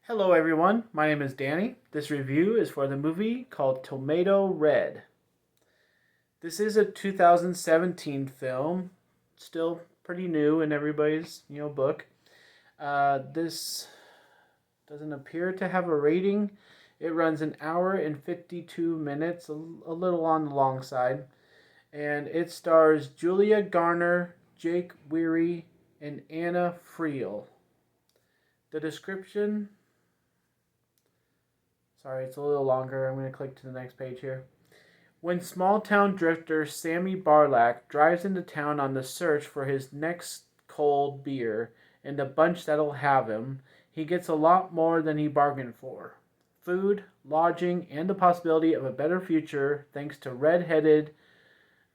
Hello everyone, my name is Danny. This review is for the movie called Tomato Red. This is a 2017 film, still pretty new in everybody's book. This doesn't appear to have a rating. It runs an hour and 52 minutes, a little on the long side, and it stars Julia Garner, Jake Weary, and Anna Friel. The description. Sorry, it's a little longer. I'm going to click to the next page here. When small town drifter Sammy Barlack drives into town on the search for his next cold beer and a bunch that'll have him, he gets a lot more than he bargained for. Food, lodging, and the possibility of a better future thanks to red-headed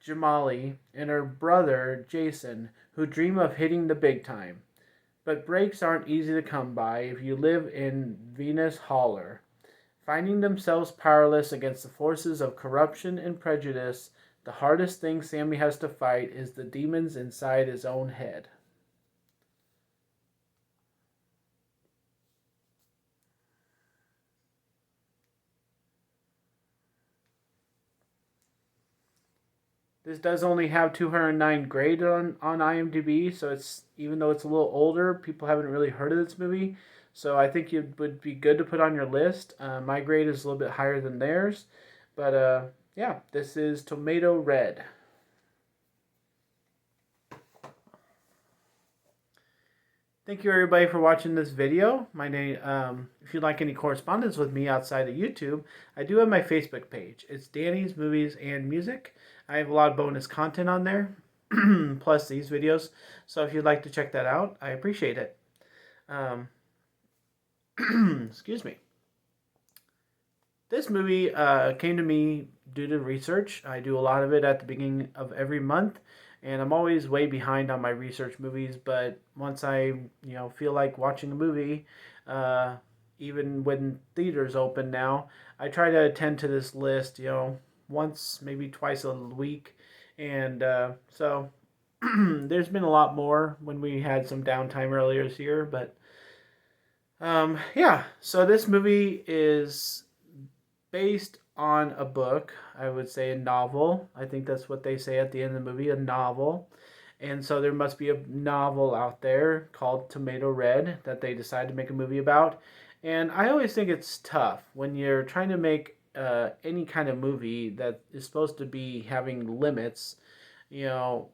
Jamali and her brother Jason, who dream of hitting the big time. But breaks aren't easy to come by if you live in Venus Holler. Finding themselves powerless against the forces of corruption and prejudice, the hardest thing Sammy has to fight is the demons inside his own head. This does only have 209 grade on IMDb, so it's even though it's a little older, people haven't really heard of this movie. So I think it would be good to put on your list. My grade is a little bit higher than theirs, but yeah, this is Tomato Red. Thank you everybody for watching this video. My name, if you'd like any correspondence with me outside of YouTube, I do have my Facebook page. It's Danny's Movies and Music. I have a lot of bonus content on there, plus these videos. So if you'd like to check that out, I appreciate it. Excuse me. This movie came to me due to research. I do a lot of it at the beginning of every month, and I'm always way behind on my research movies. But once I feel like watching a movie, even when theaters open now, I try to attend to this list. Once maybe twice a week, and so there's been a lot more when we had some downtime earlier this year, but yeah. So this movie is based on a book. I would say a novel. I think that's what they say at the end of the movie, a novel. And so there must be a novel out there called Tomato Red that they decided to make a movie about. And I always think it's tough when you're trying to make any kind of movie that is supposed to be having limits. You know,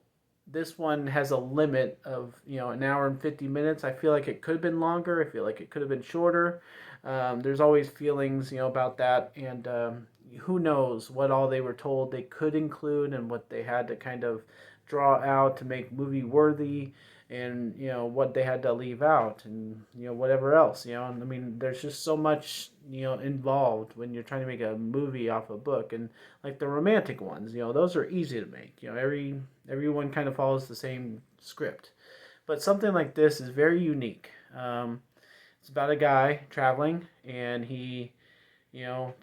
this one has a limit of an hour and 50 minutes. I feel like it could have been longer. I feel like it could have been shorter. There's always feelings about that, and who knows what all they were told they could include and what they had to kind of draw out to make movie worthy, and what they had to leave out, and whatever else. I mean, there's just so much involved when you're trying to make a movie off a book, and like the romantic ones, those are easy to make. Everyone kind of follows the same script, but something like this is very unique. It's about a guy traveling, and he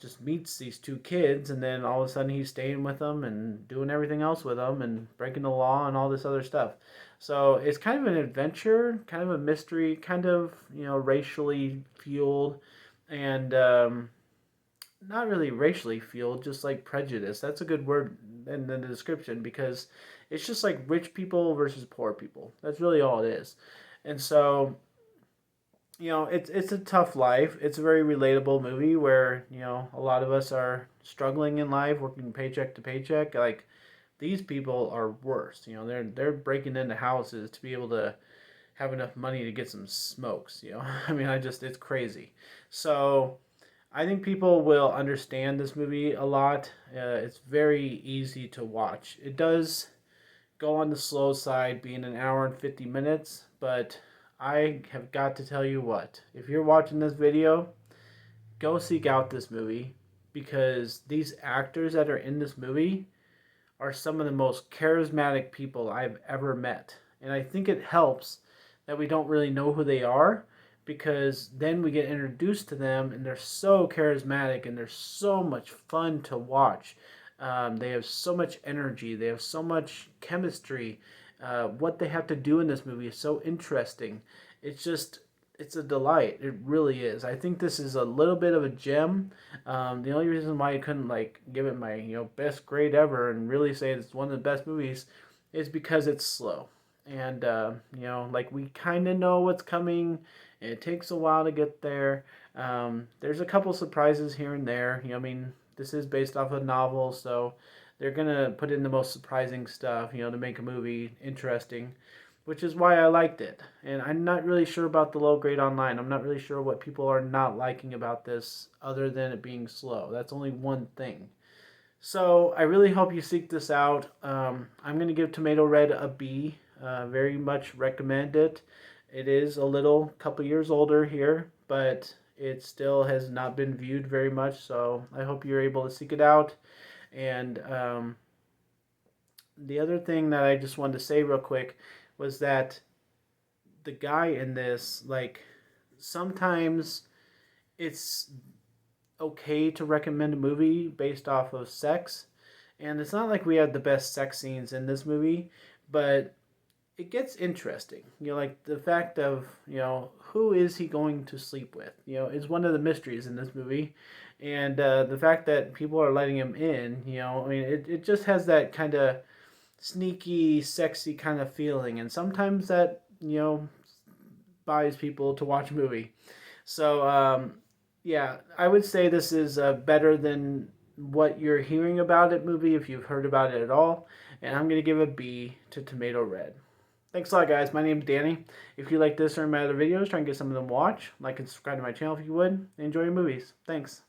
just meets these two kids, and then all of a sudden he's staying with them and doing everything else with them and breaking the law and all this other stuff. So it's kind of an adventure, kind of a mystery, kind of racially fueled, and not really racially fueled, just like prejudice. That's a good word in the description, because it's just like rich people versus poor people. That's really all it is. And so it's a tough life. It's a very relatable movie where a lot of us are struggling in life, working paycheck to paycheck. Like, these people are worse. They're breaking into houses to be able to have enough money to get some smokes. I mean, it's crazy. So I think people will understand this movie a lot. It's very easy to watch. It does go on the slow side, being an hour and 50 minutes, but I have got to tell you what, if you're watching this video, go seek out this movie, because these actors that are in this movie are some of the most charismatic people I've ever met. And I think it helps that we don't really know who they are, because then we get introduced to them and they're so charismatic and they're so much fun to watch. They have so much energy, they have so much chemistry. What they have to do in this movie is so interesting. It's just it's a delight. It really is. I think this is a little bit of a gem. The only reason why I couldn't like give it my best grade ever and really say it's one of the best movies is because it's slow. And like we kind of know what's coming. It takes a while to get there. There's a couple surprises here and there. I mean, this is based off a novel, so they're gonna put in the most surprising stuff, to make a movie interesting, which is why I liked it. And I'm not really sure about the low grade online. I'm not really sure what people are not liking about this other than it being slow. That's only one thing. So I really hope you seek this out. I'm going to give Tomato Red a B. Very much recommend it. It is a little couple years older here, but it still has not been viewed very much. So I hope you're able to seek it out. And the other thing that I just wanted to say real quick was that the guy in this, like, sometimes it's okay to recommend a movie based off of sex. And it's not like we had the best sex scenes in this movie, but it gets interesting. Like the fact of, who is he going to sleep with? Is one of the mysteries in this movie. And the fact that people are letting him in, I mean, it just has that kind of sneaky, sexy kind of feeling. And sometimes that, buys people to watch a movie. So, yeah, I would say this is better than what you're hearing about it movie if you've heard about it at all. And I'm going to give a B to Tomato Red. Thanks a lot, guys. My name's Danny. If you like this or my other videos, try and get some of them watch. Like and subscribe to my channel if you would. Enjoy your movies. Thanks.